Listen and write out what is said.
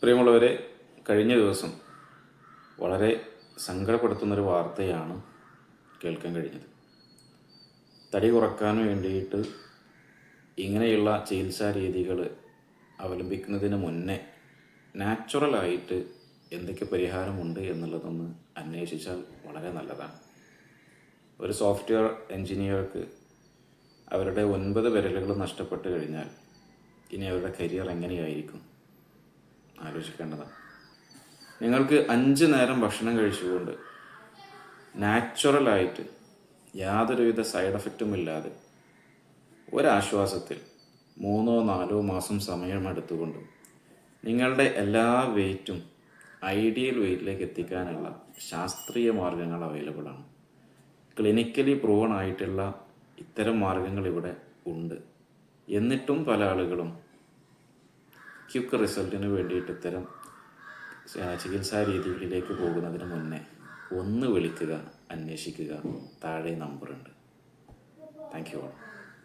പ്രിയമുള്ളവരെ, കഴിഞ്ഞ ദിവസം വളരെ സങ്കടപ്പെടുത്തുന്നൊരു വാർത്തയാണ് കേൾക്കാൻ കഴിഞ്ഞത്. തടി കുറക്കാൻ വേണ്ടിയിട്ട് ഇങ്ങനെയുള്ള ചികിത്സാ രീതികൾ അവലംബിക്കുന്നതിന് മുന്നേ നാച്ചുറലായിട്ട് എന്തൊക്കെ പരിഹാരമുണ്ട് എന്നുള്ളതൊന്ന് അന്വേഷിച്ചാൽ വളരെ നല്ലതാണ്. ഒരു സോഫ്റ്റ്വെയർ എൻജിനീയർക്ക് അവരുടെ 9 വിരലുകൾ നഷ്ടപ്പെട്ട് കഴിഞ്ഞാൽ ഇനി അവരുടെ കരിയർ എങ്ങനെയായിരിക്കും ആലോചിക്കേണ്ടതാണ്. നിങ്ങൾക്ക് 5 നേരം ഭക്ഷണം കഴിച്ചുകൊണ്ട് നാച്ചുറലായിട്ട് യാതൊരുവിധ സൈഡ് എഫക്റ്റും ഇല്ലാതെ ഒരാശ്വാസത്തിൽ 3-4 മാസം സമയമെടുത്തുകൊണ്ട് നിങ്ങളുടെ എല്ലാ വെയ്റ്റും ഐഡിയൽ വെയ്റ്റിലേക്ക് എത്തിക്കാനുള്ള ശാസ്ത്രീയ മാർഗങ്ങൾ അവൈലബിൾ ആണ്. ക്ലിനിക്കലി പ്രൂവൺ ആയിട്ടുള്ള ഇത്തരം മാർഗങ്ങൾ ഇവിടെ ഉണ്ട്. എന്നിട്ടും പല ആളുകളും ക്വിക്ക് റിസൾട്ടിന് വേണ്ടിയിട്ട് ഇത്തരം ചികിത്സാ രീതികളിലേക്ക് പോകുന്നതിന് മുന്നേ ഒന്ന് വിളിക്കുക, അന്വേഷിക്കുക. താഴെ നമ്പറുണ്ട്. Thank you all.